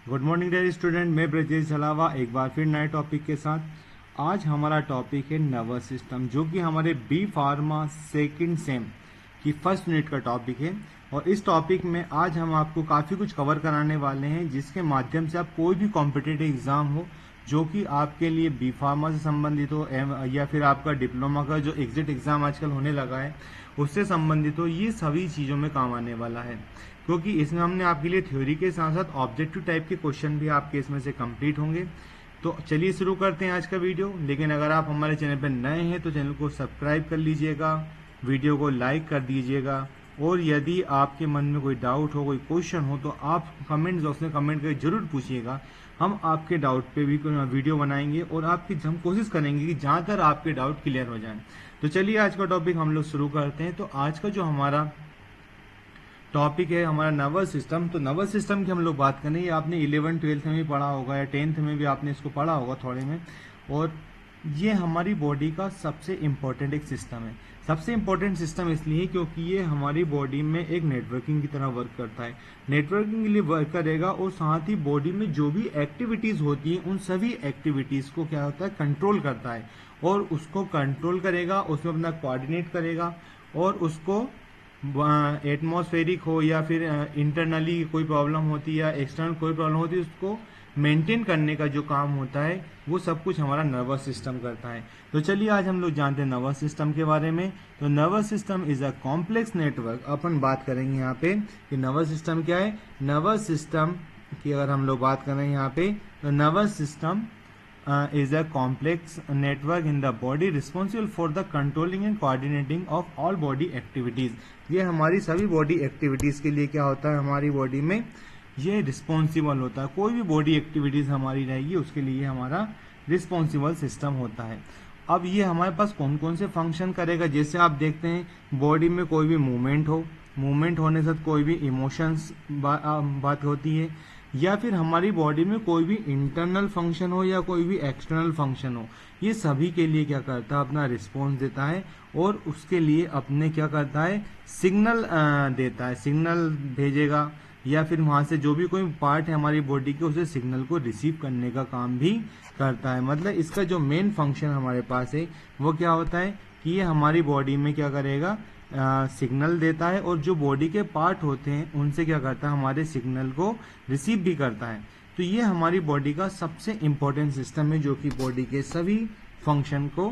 Good morning dear student, मैं ब्रजेश झलावा एक बार फिर नए टॉपिक के साथ। आज हमारा टॉपिक है नर्वस सिस्टम, जो कि हमारे बी फार्मा सेकंड सेम की फर्स्ट यूनिट का टॉपिक है। और इस टॉपिक में आज हम आपको काफ़ी कुछ कवर कराने वाले हैं, जिसके माध्यम से आप कोई भी कॉम्पिटिटिव एग्जाम हो जो कि आपके लिए बी फार्मा से संबंधित हो या फिर आपका डिप्लोमा का जो एग्जिट एग्जाम आजकल होने लगा है उससे संबंधित हो, ये सभी चीज़ों में काम आने वाला है। क्योंकि इसमें हमने आपके लिए थ्योरी के साथ साथ ऑब्जेक्टिव टाइप के क्वेश्चन भी आपके इसमें से कंप्लीट होंगे। तो चलिए शुरू करते हैं आज का वीडियो। लेकिन अगर आप हमारे चैनल पर नए हैं तो चैनल को सब्सक्राइब कर लीजिएगा, वीडियो को लाइक कर दीजिएगा, और यदि आपके मन में कोई डाउट हो, कोई क्वेश्चन हो, तो आप कमेंट बॉक्स में कमेंट करके जरूर पूछिएगा। हम आपके डाउट पे भी वीडियो बनाएंगे और आपकी हम कोशिश करेंगे कि जहाँ तक आपके डाउट क्लियर हो जाए। तो चलिए आज का टॉपिक हम लोग शुरू करते हैं। तो आज का जो हमारा टॉपिक है हमारा नर्वस सिस्टम। तो नर्वस सिस्टम की हम लोग बात करें, ये आपने 11th-12th में भी पढ़ा होगा या 10th में भी आपने इसको पढ़ा होगा थोड़े में। और ये हमारी बॉडी का सबसे इम्पोर्टेंट एक सिस्टम है। सबसे इम्पोर्टेंट सिस्टम इसलिए क्योंकि ये हमारी बॉडी में एक नेटवर्किंग की तरह वर्क करता है। नेटवर्किंग के लिए वर्क करेगा और साथ ही बॉडी में जो भी एक्टिविटीज़ होती हैं उन सभी एक्टिविटीज़ को क्या होता है, कंट्रोल करता है। और उसको कंट्रोल करेगा, उसमें अपना कोऑर्डिनेट करेगा, और उसको एटमॉस्फेरिक हो या फिर इंटरनली कोई प्रॉब्लम होती है या एक्सटर्नल कोई प्रॉब्लम होती है, उसको मेंटेन करने का जो काम होता है वो सब कुछ हमारा नर्वस सिस्टम करता है। तो चलिए आज हम लोग जानते हैं नर्वस सिस्टम के बारे में। तो nervous system is a complex network. अपन बात करेंगे यहाँ पे कि नर्वस सिस्टम क्या है। नर्वस सिस्टम की अगर हम लोग बात करें यहाँ पे, तो nervous system is a complex network in the body responsible for the controlling and coordinating of all body activities। ये हमारी सभी बॉडी एक्टिविटीज के लिए क्या होता है, हमारी बॉडी में ये रिस्पॉन्सिबल होता है। कोई भी बॉडी एक्टिविटीज हमारी रहेगी उसके लिए हमारा रिस्पॉन्सिबल सिस्टम होता है। अब ये हमारे पास कौन कौन से फंक्शन करेगा, जैसे आप देखते हैं बॉडी में कोई भी मूवमेंट हो, मूवमेंट होने से कोई भी इमोशंस बात होती है, या फिर हमारी बॉडी में कोई भी इंटरनल फंक्शन हो या कोई भी एक्सटर्नल फंक्शन हो, ये सभी के लिए क्या करता है, अपना रिस्पॉन्स देता है। और उसके लिए अपने क्या करता है, सिग्नल देता है, सिग्नल भेजेगा, या फिर वहाँ से जो भी कोई पार्ट है हमारी बॉडी के उसे सिग्नल को रिसीव करने का काम भी करता है। मतलब इसका जो मेन फंक्शन हमारे पास है वो क्या होता है कि ये हमारी बॉडी में क्या करेगा, सिग्नल देता है, और जो बॉडी के पार्ट होते हैं उनसे क्या करता है, हमारे सिग्नल को रिसीव भी करता है। तो ये हमारी बॉडी का सबसे इम्पोर्टेंट सिस्टम है जो कि बॉडी के सभी फंक्शन को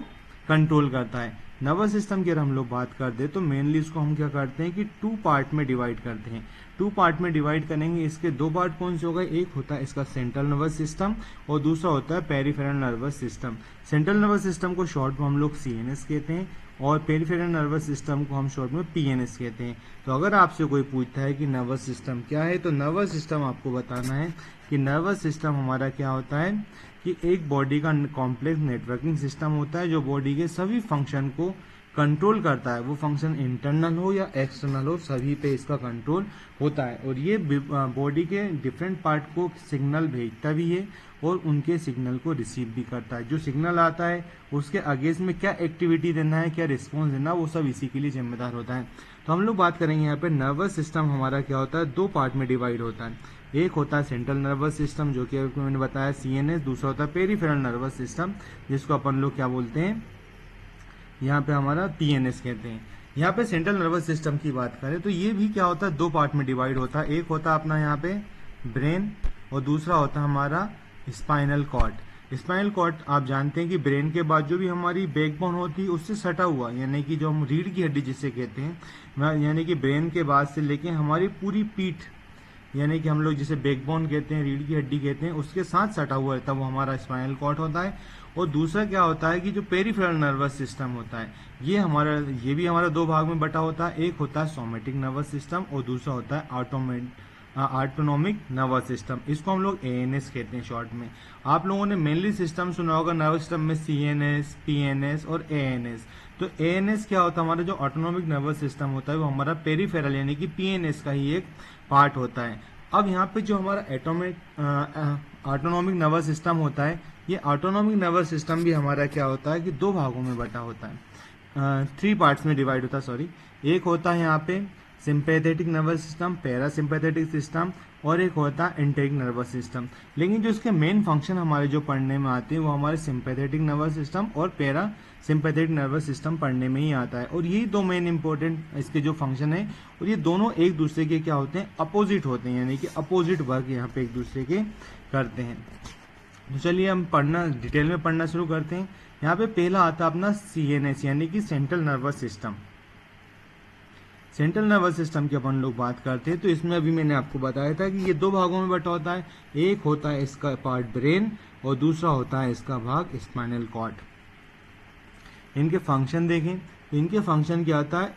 कंट्रोल करता है। नर्वस सिस्टम की अगर हम लोग बात करते हैं तो मेनली इसको हम क्या करते हैं कि 2 पार्ट में डिवाइड करते हैं। 2 पार्ट में डिवाइड करेंगे। इसके 2 पार्ट कौन से हो गए, एक होता है इसका सेंट्रल नर्वस सिस्टम और दूसरा होता है peripheral nervous system. Central nervous system को शॉर्ट में हम लोग CNS कहते हैं और पेरिफेरल नर्वस सिस्टम को हम शॉर्ट में PNS कहते हैं। तो अगर आपसे कोई पूछता है कि नर्वस सिस्टम क्या है, तो नर्वस सिस्टम आपको बताना है कि नर्वस सिस्टम हमारा क्या होता है कि एक बॉडी का कॉम्प्लेक्स नेटवर्किंग सिस्टम होता है जो बॉडी के सभी फंक्शन को कंट्रोल करता है। वो फंक्शन इंटरनल हो या एक्सटर्नल हो, सभी पे इसका कंट्रोल होता है। और ये बॉडी के डिफरेंट पार्ट को सिग्नल भेजता भी है और उनके सिग्नल को रिसीव भी करता है। जो सिग्नल आता है उसके अगेंस्ट में क्या एक्टिविटी देना है, क्या रिस्पॉन्स देना, वो सब इसी के लिए जिम्मेदार होता है। तो हम लोग बात करेंगे यहाँ पे नर्वस सिस्टम हमारा क्या होता है, 2 पार्ट में डिवाइड होता है। एक होता है सेंट्रल नर्वस सिस्टम जो कि मैंने बताया CNS, दूसरा होता है पेरिफेरल नर्वस सिस्टम जिसको अपन लोग क्या बोलते हैं, यहाँ पे हमारा PNS कहते हैं। यहाँ पे सेंट्रल नर्वस सिस्टम की बात करें तो ये भी क्या होता है, 2 पार्ट में डिवाइड होता है। एक होता है अपना यहाँ पे ब्रेन और दूसरा होता है हमारा स्पाइनल कॉर्ड। स्पाइनल कॉर्ड आप जानते हैं कि ब्रेन के बाद जो भी हमारी बैकबोन होती है उससे सटा हुआ, यानी कि जो हम रीढ़ की हड्डी जिसे कहते हैं, यानी कि ब्रेन के बाद से लेके हमारी पूरी पीठ, यानी कि हम लोग जिसे बैकबोन कहते हैं, रीढ़ की हड्डी कहते हैं, उसके साथ सटा हुआ रहता है, वो हमारा स्पाइनल कॉर्ड होता है। और दूसरा क्या होता है कि जो पेरिफेरल नर्वस सिस्टम होता है ये भी हमारा 2 भाग में बटा होता है। एक होता है सोमेटिक नर्वस सिस्टम और दूसरा होता है ऑटोनॉमिक नर्वस सिस्टम। इसको हम लोग ANS कहते हैं शॉर्ट में। आप लोगों ने मेनली सिस्टम सुना होगा नर्वस सिस्टम में CNS, PNS और ANS। तो ANS क्या होता है, हमारा जो ऑटोनॉमिक नर्वस सिस्टम होता है वो हमारा पेरिफेरल यानी कि PNS का ही एक पार्ट होता है। अब यहाँ पे जो हमारा ऑटोनॉमिक नर्वस सिस्टम होता है, ये ऑटोनॉमिक नर्वस सिस्टम भी हमारा क्या होता है कि 2 भागों में बटा होता है, 3 पार्ट्स में डिवाइड होता है, सॉरी। एक होता है यहाँ पे sympathetic nervous system, parasympathetic system और एक होता है एंटेरिक नर्वस सिस्टम। लेकिन जो इसके मेन फंक्शन हमारे जो पढ़ने में आते हैं वो हमारे सिंपैथेटिक नर्वस सिस्टम और पैरा सिंपैथेटिक नर्वस सिस्टम पढ़ने में ही आता है। और यही दो मेन इंपॉर्टेंट इसके जो फंक्शन है, और ये दोनों एक दूसरे के क्या होते हैं, अपोजिट होते हैं, यानी कि अपोजिट वर्क यहाँ पे एक दूसरे के करते हैं। तो चलिए हम पढ़ना डिटेल में पढ़ना शुरू करते हैं। यहाँ पे पहला आता है अपना CNS यानी कि central nervous system. Central nervous system की अपन लोग बात करते हैं तो इसमें अभी मैंने आपको बताया था कि ये दो भागों में बटा होता है। एक होता है इसका पार्ट ब्रेन और दूसरा होता है इसका भाग स्पाइनल कॉर्ड। इनके फंक्शन देखें, इनके फंक्शन क्या होता है,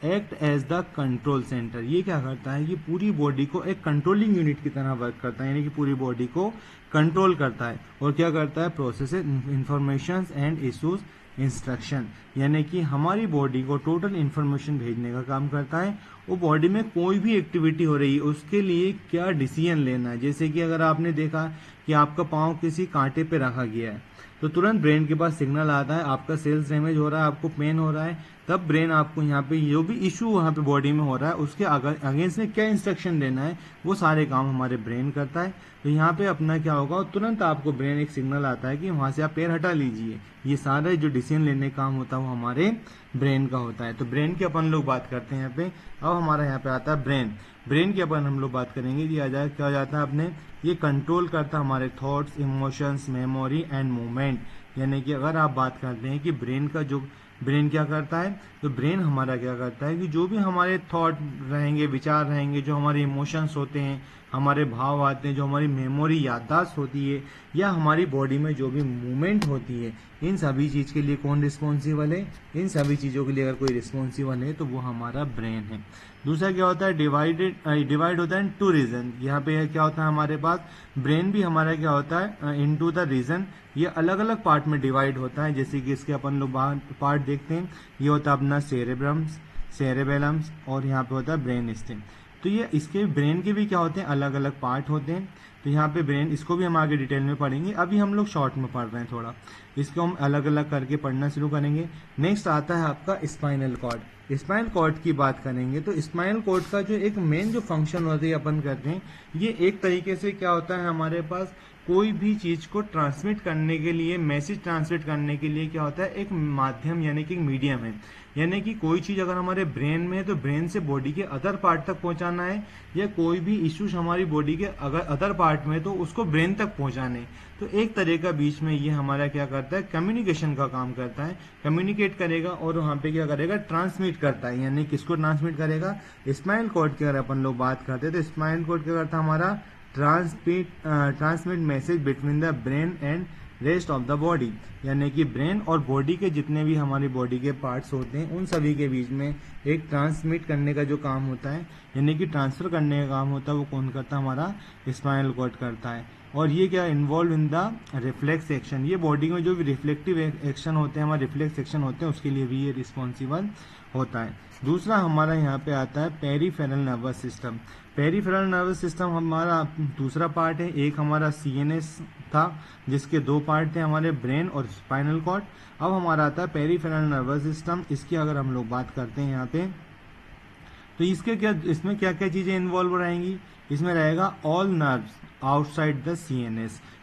act as the control centre. ये क्या करता है कि पूरी बॉडी को एक कंट्रोलिंग यूनिट की तरह वर्क करता है, यानी कि पूरी बॉडी को कंट्रोल करता है। और क्या करता है, process information and issues instruction, यानी कि हमारी बॉडी को टोटल इंफॉर्मेशन भेजने का काम करता है। वो बॉडी में कोई भी एक्टिविटी हो रही है उसके लिए क्या डिसीजन लेना है। जैसे कि अगर आपने देखा कि आपका पाँव किसी कांटे पे रखा गया है तो तुरंत ब्रेन के पास सिग्नल आता है, आपका सेल्स डैमेज हो रहा है, आपको पेन हो रहा है, तब ब्रेन आपको यहाँ पे जो भी इशू वहाँ पे बॉडी में हो रहा है उसके अगेंस्ट में क्या इंस्ट्रक्शन देना है वो सारे काम हमारे ब्रेन करता है। तो यहाँ पे अपना क्या होगा, तुरंत आपको ब्रेन एक सिग्नल आता है कि वहाँ से आप पैर हटा लीजिए। ये सारे जो डिसीजन लेने का काम होता है वो हमारे ब्रेन का होता है। तो ब्रेन की अपन लोग बात करते हैं यहाँ पे। अब हमारा यहाँ पे आता है ब्रेन। ब्रेन की अपन हम लोग बात करेंगे, ये आ जाए क्या हो जाता है अपने, ये कंट्रोल करता है हमारे thoughts, emotions, memory and movement. यानी कि अगर आप बात करते हैं कि ब्रेन का जो ब्रेन क्या करता है, तो ब्रेन हमारा क्या करता है कि जो भी हमारे थॉट रहेंगे, विचार रहेंगे, जो हमारे इमोशंस होते हैं, हमारे भाव आते हैं, जो हमारी मेमोरी याददाश्त होती है, या हमारी बॉडी में जो भी मूवमेंट होती है, इन सभी चीज़ के लिए कौन रिस्पॉन्सिबल है, इन सभी चीज़ों के लिए अगर कोई रिस्पॉन्सिबल है तो वो हमारा ब्रेन है। दूसरा क्या होता है, डिवाइड होता है इन टू रीजन। यहाँ पे क्या होता है हमारे पास, ब्रेन भी हमारा क्या होता है इनटू द रीजन, ये अलग अलग पार्ट में डिवाइड होता है। जैसे कि इसके अपन लोग पार्ट देखते हैं, ये होता है अपना सेरेबेलम्स और यहाँ पे होता है ब्रेन स्टेम। तो ये इसके ब्रेन के भी क्या होते हैं, अलग अलग पार्ट होते हैं। तो यहाँ पे ब्रेन, इसको भी हम आगे डिटेल में पढ़ेंगे, अभी हम लोग शॉर्ट में पढ़ रहे हैं थोड़ा, इसको हम अलग अलग करके पढ़ना शुरू करेंगे। नेक्स्ट आता है आपका स्पाइनल कॉर्ड। स्पाइनल कॉर्ड की बात करेंगे तो स्पाइनल कॉर्ड का जो एक मेन जो फंक्शन होता है अपन करते हैं, ये एक तरीके से क्या होता है हमारे पास, कोई भी चीज को ट्रांसमिट करने के लिए, मैसेज ट्रांसमिट करने के लिए क्या होता है, एक माध्यम यानी कि एक मीडियम है। यानी कि कोई चीज अगर हमारे ब्रेन में है तो ब्रेन से बॉडी के अदर पार्ट तक पहुंचाना है, या कोई भी इश्यूज हमारी बॉडी के अगर अदर पार्ट में है तो उसको ब्रेन तक पहुंचाने। तो एक तरह का बीच में ये हमारा क्या करता है, कम्युनिकेशन का काम करता है, कम्युनिकेट करेगा और वहाँ पे क्या करेगा, ट्रांसमिट करता है। यानी किसको ट्रांसमिट करेगा, स्पाइनल कॉर्ड की अगर अपन लोग बात करते हैं तो स्पाइनल कॉर्ड क्या करता है हमारा, transmit message between the brain and rest of the body. यानी कि ब्रेन और बॉडी के जितने भी हमारी बॉडी के पार्ट्स होते हैं उन सभी के बीच में एक ट्रांसमिट करने का जो काम होता है, यानी कि ट्रांसफर करने का काम होता है, वो कौन करता है, हमारा स्पाइनल कॉर्ड करता है। और ये क्या involve in the reflex action, ये बॉडी में जो भी रिफ्लेक्टिव एक्शन होते हैं, हमारे रिफ्लेक्स एक्शन होते हैं, उसके लिए भी ये रिस्पॉन्सिबल होता है। दूसरा हमारा यहाँ पे आता है peripheral nervous system. Peripheral nervous system हमारा दूसरा पार्ट है। एक हमारा CNS था जिसके दो पार्ट थे, हमारे ब्रेन और स्पाइनल कॉर्ड। अब हमारा आता है पेरिफेरल नर्वस सिस्टम। इसकी अगर हम लोग बात करते हैं यहाँ पे, तो इसमें क्या क्या चीजें इन्वॉल्व रहेंगी, इसमें रहेगा all nerves outside the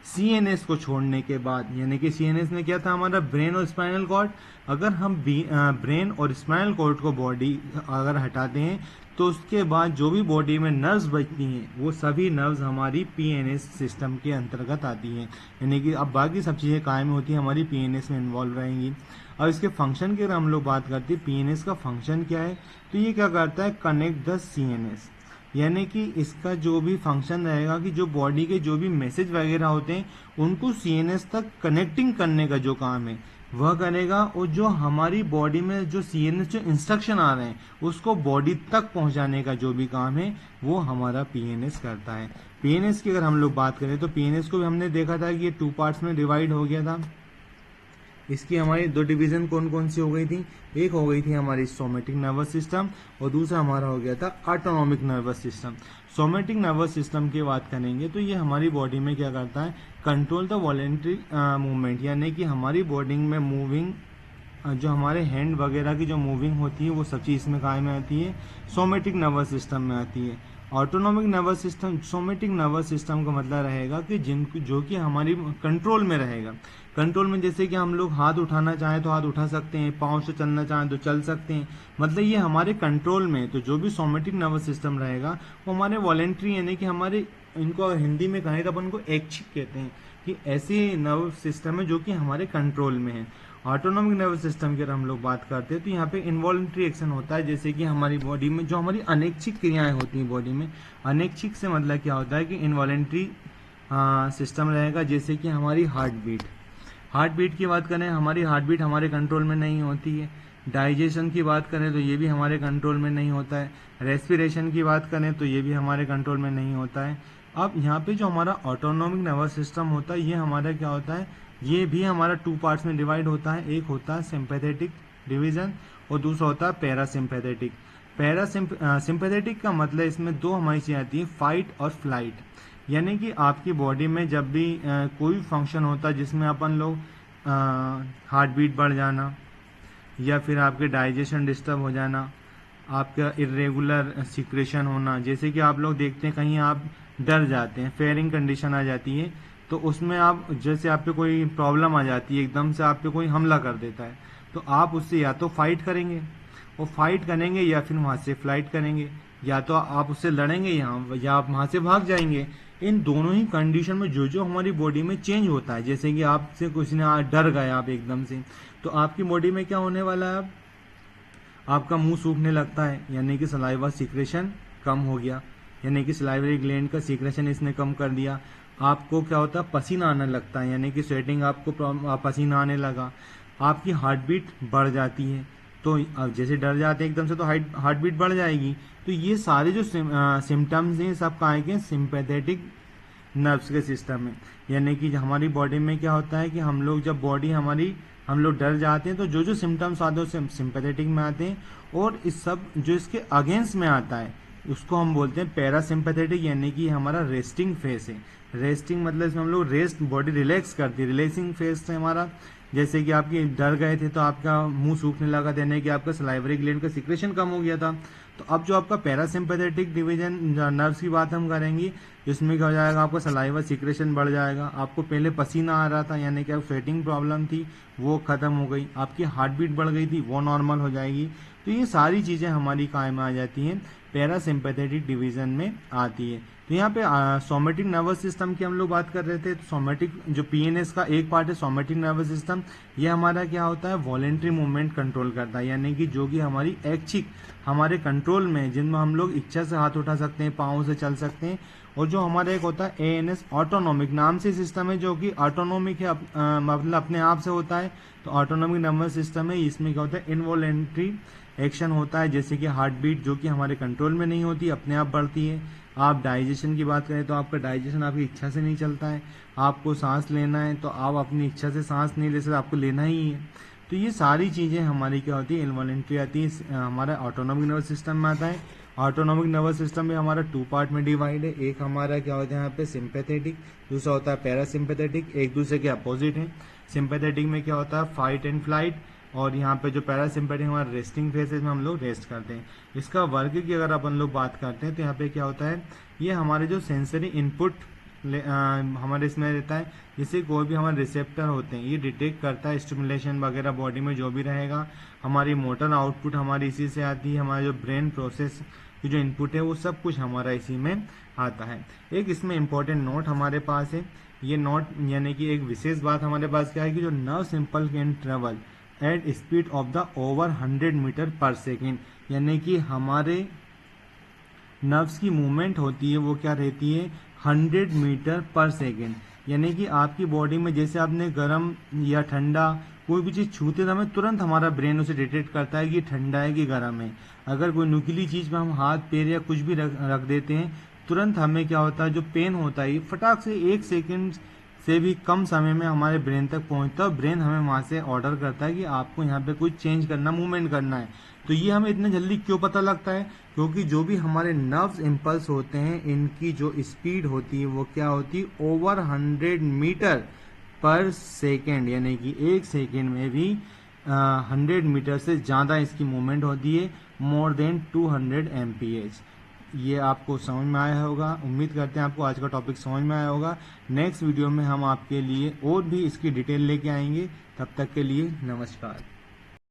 CNS को छोड़ने के बाद, यानी कि CNS में क्या था हमारा, ब्रेन और स्पाइनल कॉर्ड। अगर हम ब्रेन और स्पाइनल कॉर्ड को बॉडी अगर हटाते हैं तो उसके बाद जो भी बॉडी में नर्व्स बचती हैं वो सभी नर्व्स हमारी PNS सिस्टम के अंतर्गत आती हैं। यानी कि अब बाकी सब चीज़ें कायम होती हैं हमारी PNS में इन्वॉल्व रहेंगी। अब इसके फंक्शन की अगर हम लोग बात करते हैं, PNS का फंक्शन क्या है, तो ये क्या करता है, कनेक्ट द CNS। यानी कि इसका जो भी फंक्शन रहेगा कि जो बॉडी के जो भी मैसेज वगैरह होते हैं उनको CNS तक कनेक्टिंग करने का जो काम है वह करेगा, और जो हमारी बॉडी में जो CNS जो इंस्ट्रक्शन आ रहे हैं उसको बॉडी तक पहुंचाने का जो भी काम है वो हमारा PNS करता है। PNS की अगर हम लोग बात करें तो PNS को भी हमने देखा था कि ये 2 पार्ट्स में डिवाइड हो गया था। इसकी हमारी 2 डिवीजन कौन कौन सी हो गई थी, एक हो गई थी हमारी सोमेटिक नर्वस सिस्टम और दूसरा हमारा हो गया था autonomic nervous system. Somatic nervous system की बात करेंगे तो ये हमारी बॉडी में क्या करता है, कंट्रोल द वॉलेंट्री मूवमेंट, यानी कि हमारी बॉडी में मूविंग जो हमारे हैंड वगैरह की जो मूविंग होती है वो सब चीज़ इसमें काय में आती है, सोमेटिक नर्वस सिस्टम में आती है। Autonomic nervous system, somatic nervous system का मतलब रहेगा कि जिनको जो कि हमारी कंट्रोल में रहेगा। कंट्रोल में जैसे कि हम लोग हाथ उठाना चाहें तो हाथ उठा सकते हैं, पाँव से चलना चाहें तो चल सकते हैं, मतलब ये हमारे कंट्रोल में है। तो जो भी सोमेटिक नर्वस सिस्टम रहेगा वो हमारे वॉलेंट्री, यानी कि हमारे, इनको हिंदी में कहें तो अपन को ऐच्छिक कहते हैं, कि ऐसे नर्व सिस्टम है जो कि हमारे कंट्रोल में है। ऑटोनॉमिक नर्वस सिस्टम की अगर हम लोग बात करते हैं तो यहाँ पे इन्वॉल्ट्री एक्शन होता है, जैसे कि हमारी बॉडी में जो हमारी अनैच्छिक क्रियाएं होती हैं बॉडी में। अनैच्छिक से मतलब क्या होता है कि इन्वॉलेंट्री सिस्टम रहेगा, जैसे कि हमारी हार्ट बीट। हार्ट बीट की बात करें, हमारी हार्ट बीट हमारे कंट्रोल में नहीं होती है। डाइजेशन की बात करें तो ये भी हमारे कंट्रोल में नहीं होता है। रेस्पिरेशन की बात करें तो ये भी हमारे कंट्रोल में नहीं होता है। अब यहाँ पे जो हमारा ऑटोनॉमिक नर्वस सिस्टम होता है, ये हमारा क्या होता है, ये भी हमारा 2 पार्ट्स में डिवाइड होता है। एक होता है सिंपैथेटिक डिवीजन और दूसरा होता है पैरासिम्पैथेटिक। सिंपैथेटिक का मतलब इसमें दो हमारी चीज़ें आती है, फाइट और फ्लाइट। यानी कि आपकी बॉडी में जब भी कोई फंक्शन होता है जिसमें अपन लोग हार्ट बीट बढ़ जाना, या फिर आपके डाइजेशन डिस्टर्ब हो जाना, आपका इरेगुलर सिक्रेशन होना, जैसे कि आप लोग देखते हैं कहीं आप डर जाते हैं, फेयरिंग कंडीशन आ जाती है, तो उसमें आप, जैसे आप पे कोई प्रॉब्लम आ जाती है, एकदम से आप पे कोई हमला कर देता है, तो आप उससे या तो फाइट करेंगे, वो फाइट करेंगे, या फिर वहाँ से फ्लाइट करेंगे, या तो आप उससे लड़ेंगे या आप वहाँ से भाग जाएंगे। इन दोनों ही कंडीशन में जो जो हमारी बॉडी में चेंज होता है, जैसे कि आपसे कुछ ने डर गए आप एकदम से, तो आपकी बॉडी में क्या होने वाला है, आपका मुंह सूखने लगता है, यानी कि सलाइवा सीक्रेशन कम हो गया, यानी कि सलाइवरी ग्लैंड का सीक्रेशन इसने कम कर दिया। आपको क्या होता है, पसीना आने लगता है, यानी कि स्वेटिंग, आपको पसीना आने लगा। आपकी हार्ट बीट बढ़ जाती है, तो अब जैसे डर जाते हैं एकदम से तो हार्ट बीट बढ़ जाएगी। तो ये सारे जो सिम्टम्स हैं सब कहाँ के, सिंपैथेटिक नर्व्स के सिस्टम में। यानी कि हमारी बॉडी में क्या होता है कि हम लोग जब बॉडी हमारी, हम लोग डर जाते हैं तो जो जो सिम्टम्स आते हैं सिंपैथेटिक में आते हैं, और इस सब जो इसके अगेंस्ट में आता है उसको हम बोलते हैं पैरासिम्पैथेटिक, यानी कि हमारा रेस्टिंग फेस है। रेस्टिंग मतलब इसमें हम लोग रेस्ट, बॉडी रिलैक्स करती है, रिलैक्सिंग फेस है हमारा। जैसे कि आपकी डर गए थे तो आपका मुंह सूखने लगा, यानी कि आपका सलाइवरी ग्लैंड का सिक्रेशन कम हो गया था। तो अब जो आपका पैरासिम्पैथेटिक डिवीजन नर्व्स की बात हम करेंगे, जिसमें क्या हो जाएगा, आपका सलाइवा सिक्रेशन बढ़ जाएगा, आपको पहले पसीना आ रहा था, यानी कि आप स्वेटिंग प्रॉब्लम थी वो खत्म हो गई, आपकी हार्ट बीट बढ़ गई थी वो नॉर्मल हो जाएगी। तो ये सारी चीज़ें हमारी कायम आ जाती हैं, पैरासिम्पैथेटिक डिवीजन में आती है। तो यहाँ पे सोमेटिक नर्वस सिस्टम की हम लोग बात कर रहे थे। तो सोमेटिक जो पीएनएस का एक पार्ट है सोमेटिक नर्वस सिस्टम, ये हमारा क्या होता है, वॉलेंट्री मूवमेंट कंट्रोल करता है, यानी कि जो कि हमारी ऐच्छिक हमारे कंट्रोल में, जिनमें हम लोग इच्छा से हाथ उठा सकते हैं, पाँव से चल सकते हैं। और जो हमारा एक होता है एएनएस, ऑटोनॉमिक नाम से सिस्टम है, जो कि ऑटोनॉमिक है, मतलब अपने आप से होता है। तो ऑटोनॉमिक नर्वस सिस्टम है, इसमें क्या होता है, इनवॉलेंट्री एक्शन होता है, जैसे कि हार्ट बीट जो कि हमारे कंट्रोल में नहीं होती, अपने आप बढ़ती है। आप डाइजेशन की बात करें तो आपका डाइजेशन आपकी इच्छा से नहीं चलता है, आपको सांस लेना है तो आप अपनी इच्छा से सांस नहीं ले सकते, आपको लेना ही है। तो ये सारी चीज़ें हमारी क्या होती है, इनवॉलेंट्री आती है, हमारा ऑटोनॉमिक नर्वस सिस्टम में आता है। ऑटोनॉमिक नर्वस सिस्टम भी हमारा 2 पार्ट में डिवाइड है। एक हमारा क्या होता है यहाँ पे सिंपैथेटिक, दूसरा होता है पैरासिम्पैथेटिक, एक दूसरे के अपोजिट है। सिंपैथेटिक में क्या होता है, फाइट एंड फ्लाइट, और यहाँ पे जो पैरासिम्पैथेटिक हमारा रेस्टिंग फेजेस में हम लोग रेस्ट करते हैं। इसका वर्क की अगर अपन लोग बात करते हैं तो यहाँ पे क्या होता है, ये हमारे जो सेंसरी इनपुट हमारे इसमें रहता है, जैसे कोई भी हमारे रिसेप्टर होते हैं, ये डिटेक्ट करता है स्टिमुलेशन वगैरह बॉडी में जो भी रहेगा। हमारी मोटर आउटपुट हमारी इसी से आती है, हमारा जो ब्रेन प्रोसेस की जो इनपुट है वो सब कुछ हमारा इसी में आता है। एक इसमें इंपॉर्टेंट नोट हमारे पास है, ये नोट यानी कि एक विशेष बात हमारे पास क्या है कि जो nerve simple can travel at speed of the over 100 metre per second, यानी कि हमारे नर्व्स की मूवमेंट होती है वो क्या रहती है, 100 मीटर पर सेकेंड। यानी कि आपकी बॉडी में जैसे आपने गर्म या ठंडा कोई भी चीज़ छूते समय तुरंत हमारा ब्रेन उसे डिटेक्ट करता है कि ठंडा है कि गर्म है। अगर कोई नुकीली चीज़ में हम हाथ पैर या कुछ भी रख देते हैं, तुरंत हमें क्या होता है, जो पेन होता है फटाक से 1 सेकेंड से भी कम समय में हमारे ब्रेन तक पहुंचता है। ब्रेन हमें वहाँ से ऑर्डर करता है कि आपको यहाँ पे कुछ चेंज करना, मूवमेंट करना है। तो ये हमें इतने जल्दी क्यों पता लगता है, क्योंकि जो भी हमारे नर्व्स इम्पल्स होते हैं इनकी जो स्पीड होती है वो क्या होती है, ओवर 100 मीटर पर सेकेंड, यानी कि 1 सेकेंड में भी 100 मीटर से ज़्यादा इसकी मूवमेंट होती है, मोर देन 200 mph। ये आपको समझ में आया होगा। उम्मीद करते हैं आपको आज का टॉपिक समझ में आया होगा। नेक्स्ट वीडियो में हम आपके लिए और भी इसकी डिटेल लेके आएंगे। तब तक के लिए नमस्कार।